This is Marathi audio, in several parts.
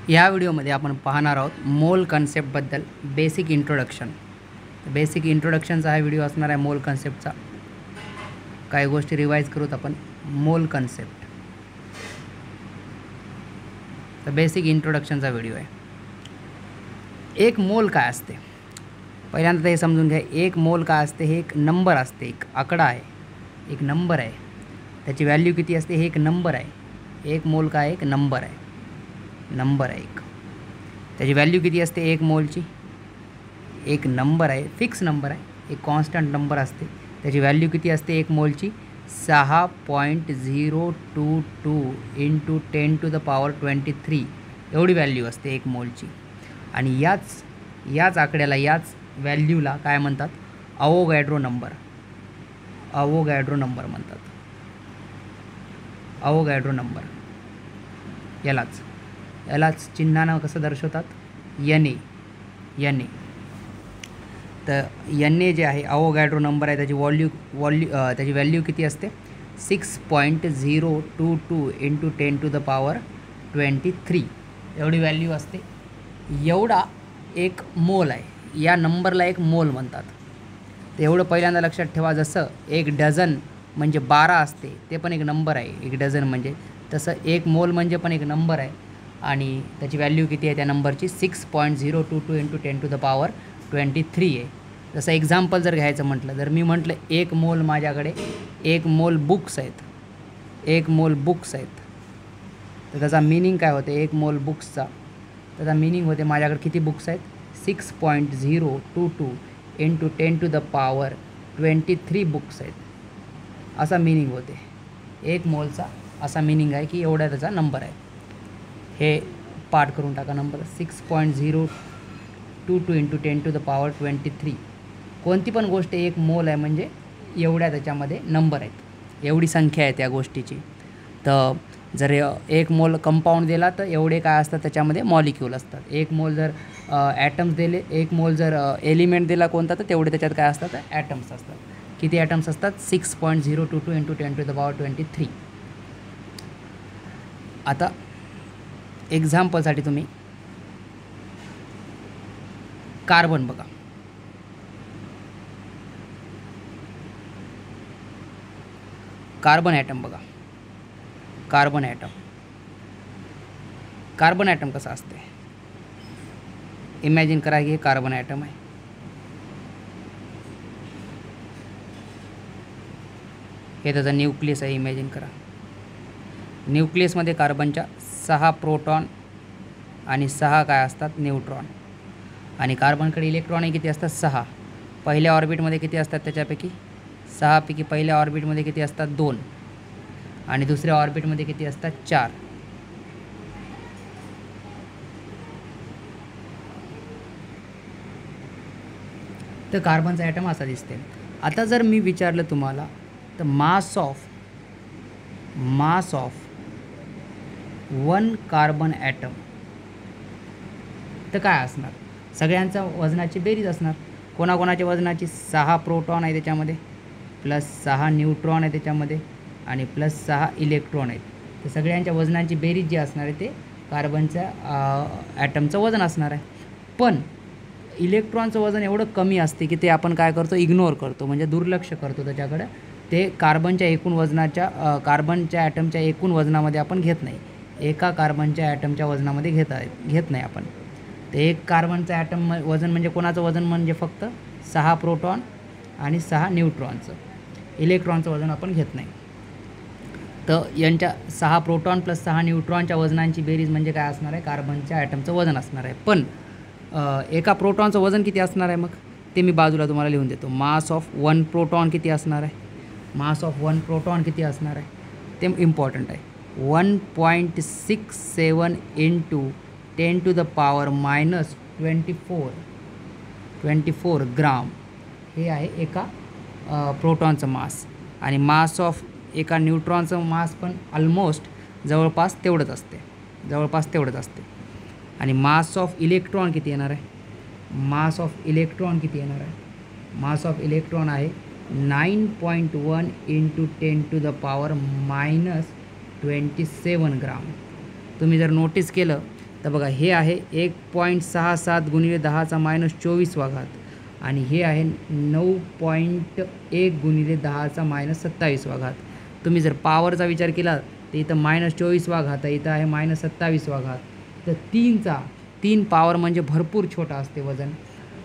या व्हिडिओमध्ये आपण पाहणार आहोत मोल कन्सेप्टबद्दल बेसिक इंट्रोडक्शन. बेसिक इंट्रोडक्शनचा हा व्हिडिओ असणार आहे. मोल कन्सेप्टचा काही गोष्टी रिवाइज करूत आपण. मोल कन्सेप्ट तर बेसिक इंट्रोडक्शनचा व्हिडिओ आहे. एक मोल काय असते पहिल्यांदा हे समजून घ्या. एक मोल काय असते, हे एक नंबर असते, एक आकडा आहे, एक नंबर आहे. त्याची व्हॅल्यू किती असते, हे एक नंबर आहे. एक मोल काय, एक नंबर आहे, नंबर आहे एक. त्याची व्हॅल्यू किती असते एक मोलची, एक नंबर आहे, फिक्स नंबर आहे, एक कॉन्स्टंट नंबर असते. त्याची व्हॅल्यू किती असते एक मोलची, 6.022 इंटू 10⁻23 एवढी व्हॅल्यू असते एक मोलची. आणि याच आकड्याला, याच व्हॅल्यूला काय म्हणतात, अवोगॅड्रो नंबर. अवोगॅड्रो नंबर म्हणतात, अवोगॅड्रो नंबर. यालाच चिन्हानं कसं दर्शवतात, NA. तर NA जे आहे अवोगॅड्रो नंबर आहे, त्याची त्याची व्हॅल्यू किती असते, 6.022 इंटू 10⁻23 एवढी व्हॅल्यू असते. एवढा एक मोल आहे. या नंबरला एक मोल म्हणतात. तर एवढं पहिल्यांदा लक्षात ठेवा. जसं एक डझन म्हणजे 12 असते, ते पण एक नंबर आहे एक डझन म्हणजे, तसं एक मोल म्हणजे पण एक नंबर आहे. आणि त्याची व्हॅल्यू किती आहे त्या नंबरची, 6.022 इंटू 10⁻23 आहे. जसं एक्झाम्पल जर घ्यायचं म्हटलं, जर मी म्हटलं एक मोल, माझ्याकडे एक मोल बुक्स आहेत, एक मोल बुक्स आहेत, तर त्याचा मिनिंग काय होते, एक मोल बुक्सचा त्याचा मिनिंग होते माझ्याकडे किती बुक्स आहेत, 6.022 इंटू 10⁻23 बुक्स आहेत, असा मिनिंग होते एक मोलचा. असा मिनिंग आहे की एवढा त्याचा नंबर आहे. हे पाठ करून टाका नंबर, 6.022 इंटू 10⁻23. कोणती पण गोष्ट एक मोल आहे म्हणजे एवढ्या त्याच्यामध्ये नंबर आहेत, एवढी संख्या आहे त्या गोष्टीची. तर जर एक मोल कंपाऊंड दिला तर एवढे काय असतात त्याच्यामध्ये, मॉलिक्यूल असतात. एक मोल जर ॲटम्स दिले, एक मोल जर एलिमेंट दिला कोणता, तर तेवढे त्याच्यात काय असतात, ॲटम्स असतात. किती ॲटम्स असतात, 6.022 इंटू 10⁻23. आता एक्झाम्पलसाठी तुम्ही कार्बन बघा. कार्बन ॲटम बघा, कार्बन ॲटम कसं असते, इमॅजिन करा की हे कार्बन ॲटम आहे. हे त्याचा न्यूक्लियस आहे, इमॅजिन करा. न्यूक्लियसमध्ये कार्बनच्या 6 प्रोटॉन आणि 6 काय असतात, न्यूट्रॉन. आणि कार्बनकडे इलेक्ट्रॉन किती असतात, 6. पहिल्या ऑर्बिटमध्ये किती असतात, त्याच्यापैकी 6 पैकी पहिल्या ऑर्बिटमध्ये किती असतात, 2. आणि दुसऱ्या ऑर्बिटमध्ये किती असतात, 4. तर कार्बनचा ॲटम असा दिसते. आता जर मी विचारलं तुम्हाला, तर मास ऑफ 1 कार्बन ॲटम तर काय असणार, सगळ्यांचा वजनाची बेरीज असणार. कोणाकोणाच्या वजनाची, 6 प्रोटॉन आहे त्याच्यामध्ये, प्लस 6 न्यूट्रॉन आहे त्याच्यामध्ये, आणि प्लस 6 इलेक्ट्रॉन आहेत. तर सगळ्यांच्या वजनांची बेरीज जी असणार आहे ते कार्बनच्या ॲटमचं वजन असणार आहे. पण इलेक्ट्रॉनचं वजन एवढं कमी असते की ते आपण काय करतो, इग्नोर करतो, म्हणजे दुर्लक्ष करतो त्याच्याकडं. ते कार्बनच्या एकूण वजनाच्या, कार्बनच्या ॲटमच्या एकूण वजनामध्ये आपण घेत नाही. एका कार्बनच्या ॲटमच्या वजनामध्ये घेत नाही आपण. ते एक कार्बनचं ॲटम वजन म्हणजे कोणाचं वजन, म्हणजे फक्त 6 प्रोटॉन आणि 6 न्यूट्रॉनचं. इलेक्ट्रॉनचं वजन आपण घेत नाही. तर यांच्या 6 प्रोटॉन प्लस 6 न्यूट्रॉनच्या वजनांची बेरीज म्हणजे काय असणार आहे, कार्बनच्या ॲटमचं वजन असणार आहे. पण एका प्रोटॉनचं वजन किती असणार आहे, मग ते मी बाजूला तुम्हाला लिहून देतो. मास ऑफ 1 प्रोटॉन किती असणार आहे, मास ऑफ 1 प्रोटॉन किती असणार आहे ते इम्पॉर्टंट आहे. 1.67 इंटू 10⁻24 ग्राम हे आहे एका प्रोटॉनचं मास. आणि मास ऑफ एका न्यूट्रॉनचं मास पण ऑलमोस्ट जवळपास तेवढंच असते. आणि मास ऑफ इलेक्ट्रॉन किती येणार आहे, मास ऑफ इलेक्ट्रॉन आहे 9.1 इंटू 10⁻27 ग्राम. तुम्ही जर नोटीस केलं तर बघा हे आहे 1.67 गुणिले 10⁻⁻² आणि हे आहे 9.1 गुणिले 10⁻27. तुम्ही जर पॉवरचा विचार केला तर इथं -24 आहे, इथं आहे -27. तर 3 पॉवर म्हणजे भरपूर छोटा असते वजन.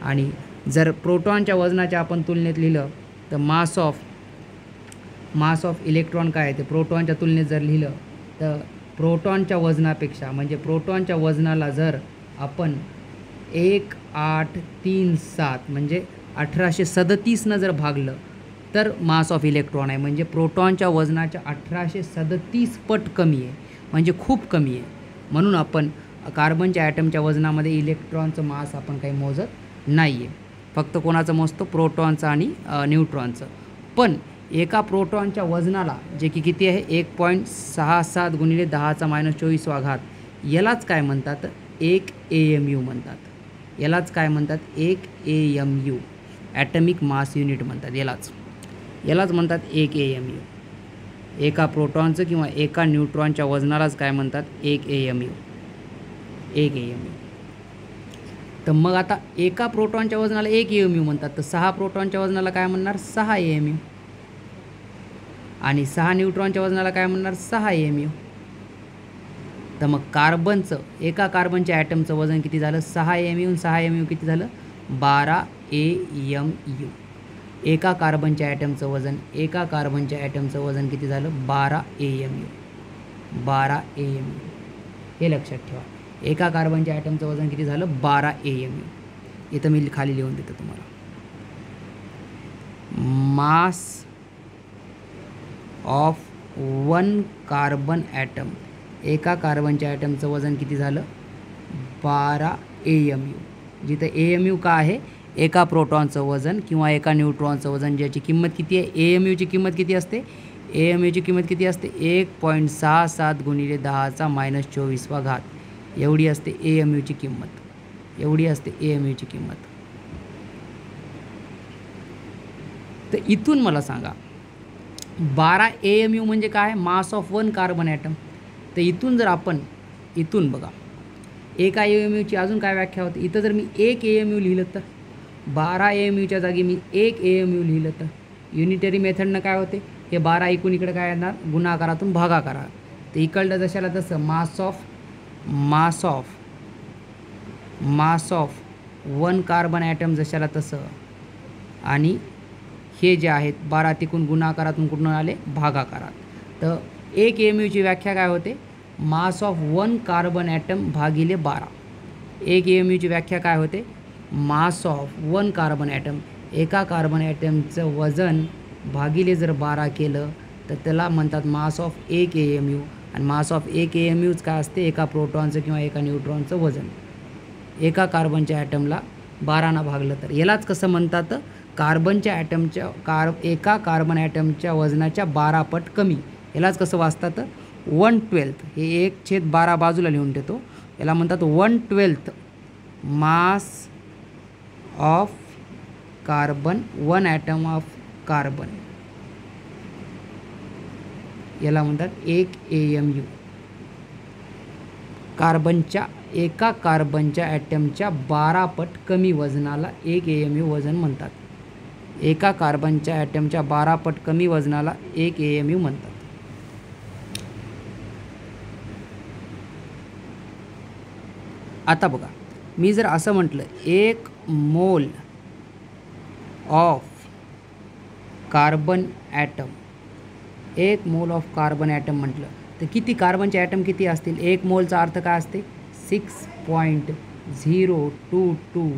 आणि जर प्रोटॉनच्या वजनाच्या आपण तुलनेत लिहिलं तर मास ऑफ इलेक्ट्रॉन काय आहे ते प्रोटॉनच्या तुलनेत जर लिहिलं तर प्रोटॉनच्या वजनापेक्षा म्हणजे प्रोटॉनच्या वजनाला जर आपण 1837 म्हणजे 1837 जर भागलं तर मास ऑफ इलेक्ट्रॉन आहे, म्हणजे प्रोटॉनच्या वजनाच्या 1837 पट कमी आहे, म्हणजे खूप कमी आहे. म्हणून आपण कार्बनच्या ॲटमच्या वजनामध्ये इलेक्ट्रॉनचं मास आपण काही मोजत नाही आहे, फक्त कोणाचं मोजतो प्रोटॉनचं आणि न्यूट्रॉनचं. पण एका प्रोटॉनच्या वजनाला जे की किती आहे 1.67 गुणिले 10⁻24 यालाच काय म्हणतात 1 AMU म्हणतात. यालाच काय म्हणतात 1 AMU ॲटमिक मास युनिट म्हणतात. यालाच म्हणतात 1 AMU. एका प्रोटॉनचं किंवा एका न्यूट्रॉनच्या वजनालाच काय म्हणतात 1 AMU. तर मग आता एका प्रोटॉनच्या वजनाला 1 AMU म्हणतात, तर 6 प्रोटॉनच्या वजनाला काय म्हणणार 6 AMU आणि 6 न्यूट्रॉनच्या वजनाला काय म्हणणार 6 AMU. तर मग एका कार्बनच्या ॲटमचं वजन किती झालं 6 AMU. 6 AMU किती झालं 12 AMU. एका कार्बनच्या ॲटमचं वजन किती झालं 12 AMU. हे लक्षात ठेवा, एका कार्बनच्या ॲटमचं वजन किती झालं 12 AMU. इथं मी खाली लिहून देतो तुम्हाला. मास ऑफ 1 कार्बन ॲटम, एका कार्बनच्या ॲटमचं वजन किती झालं 12 AMU. जिथं AMU का आहे एका प्रोटॉनचं वजन किंवा एका न्यूट्रॉनचं वजन, ज्याची किंमत किती आहे AMUची किंमत किती असते 1.67 गुणिले 10⁻24 एवढी असते AMUची किंमत. तर इथून मला सांगा 12 AMU म्हणजे काय मास ऑफ 1 कार्बन ॲटम. तर इथून जर आपण बघा एका AMUची अजून काय व्याख्या होते. इथं जर मी 1 AMU लिहिलं तर 12 AMUच्या जागी मी 1 AMU लिहिलं तर युनिटरी मेथडनं काय होते हे 12 एकूण इकडे काय येणार गुणाकारातून भागाकारा. तर इकडलं जशाला तसं मास ऑफ 1 कार्बन ॲटम जशाला तसं, आणि हे जे आहेत 12 तिकून गुणाकारातून कुठून आले भागाकारात. तर 1 AMUची व्याख्या काय होते मास ऑफ 1 कार्बन ॲटम भागिले 12. 1 AMUची व्याख्या काय होते मास ऑफ 1 कार्बन ॲटम, एका कार्बन ॲटमचं वजन भागिले जर 12 केलं तर त्याला म्हणतात मास ऑफ 1 AMU. आणि मास ऑफ 1 AMUच काय असते एका प्रोटॉनचं किंवा एका न्यूट्रॉनचं वजन. एका कार्बनच्या ॲटमला 12 भागलं तर यालाच कसं म्हणतात कार्बनच्या ॲटमच्या एका कार्बन ॲटमच्या वजनाच्या 12 पट कमी. यालाच कसं वाचतात 1/12. हे 1/12 बाजूला लिहून ठेवतो. याला म्हणतात 1/12 mass of carbon 1 atom of carbon. याला म्हणतात 1 AMU. एका कार्बनच्या ॲटमच्या 12 पट कमी वजनाला 1 AMU वजन म्हणतात. एका कार्बनच्या ॲटमच्या 12 पट कमी वजनाला 1 AMU म्हणतात. आता बघा मी जर असं म्हटलं 1 mole of carbon item, 1 mole of carbon item म्हटलं तर किती कार्बनचे ॲटम किती असतील. 1 मोलचा अर्थ काय असते 6.022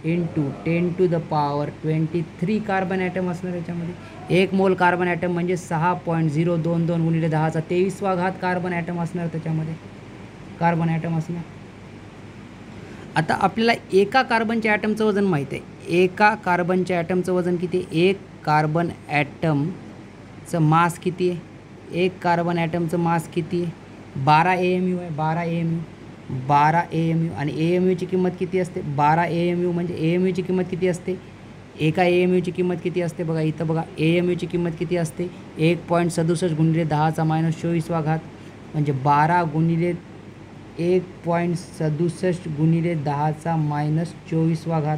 इंटू 10⁻23 कार्बन ॲटम असणार याच्यामध्ये. 1 मोल कार्बन ॲटम म्हणजे 6.022 गुणिले 10⁻23 कार्बन ॲटम असणार त्याच्यामध्ये कार्बन ॲटम असणार. आता आपल्याला एका कार्बनच्या ॲटमचं वजन माहीत आहे. एका कार्बनच्या ॲटमचं वजन किती आहे. 1 कार्बन ॲटमचं मास किती आहे. 1 कार्बन ॲटमचं मास किती आहे 12 AMU आहे. 12 AMU आणि AMUची किंमत किती असते 12 AMU म्हणजे AMUची किंमत किती असते. एका AMUची किंमत किती असते बघा इथं बघा AMUची किंमत किती असते 1.67 गुणिले 10⁻24 म्हणजे 12 गुणिले 1.67 गुणिले 10⁻²4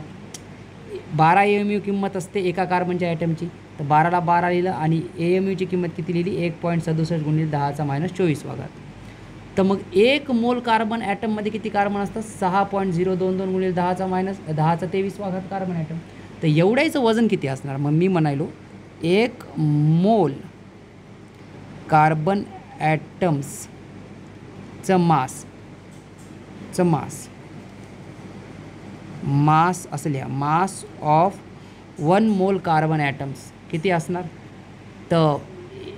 12 AMU किंमत असते एका कार्बनच्या ॲटमची, तर 12ला 12 लिहिलं आणि AMUची किंमत किती लिहिली 1.67 गुणिले 10⁻²4. तर मग 1 मोल कार्बन ॲटममध्ये किती कार्बन असतात 6.022 गुणिले 10⁻23 कार्बन ॲटम. तर एवढ्याचं वजन किती असणार. मग मी म्हणालो 1 मोल कार्बन ॲटम्सचं मास असं लिहा, mass of 1 mole carbon atoms किती असणार. तर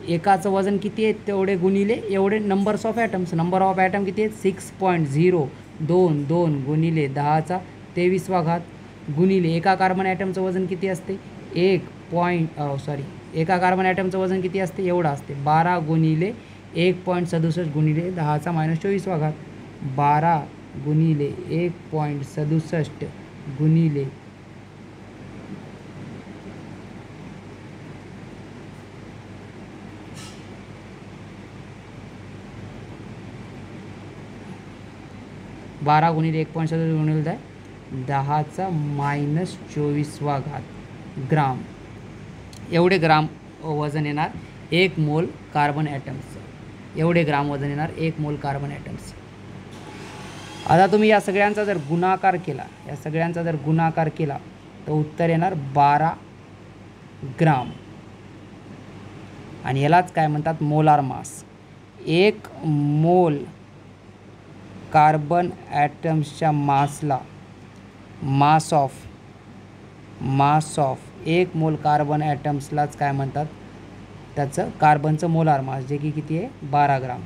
एकाचं वजन किती आहे तेवढे गुणिले एवढे numbers of atoms. Number of atom किती आहेत 6.022 गुणिले 10⁻23 गुणिले एका कार्बन ॲटमचं वजन किती असते एका कार्बन ॲटमचं वजन किती असते एवढं असते 12 गुणिले 1.67 गुणिले 10⁻24. 12 गुणिले 1.67 गुणिले 1.67 गुणिले 10⁻24 ग्राम. एवढे ग्राम वजन येणार 1 मोल कार्बन ॲटम्सचं. एवढे ग्राम वजन येणार 1 मोल कार्बन ॲटम्स. आता तुम्ही या सगळ्यांचा जर गुणाकार केला तर उत्तर येणार 12 ग्राम. आणि यालाच काय म्हणतात molar mass. 1 mole carbon ॲटम्सच्या मासला mass of 1 mole carbon ॲटम्सलाच काय म्हणतात त्याचं कार्बनचं मोलार मास, जे की किती आहे 12 ग्राम.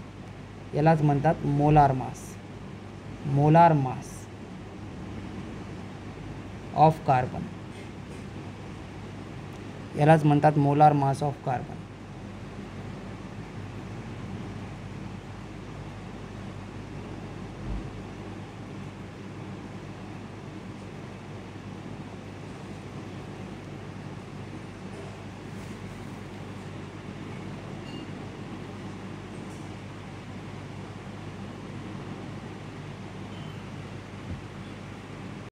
यालाच म्हणतात मोलार मास ऑफ कार्बन. यालाच म्हणतात मोलार मास ऑफ कार्बन.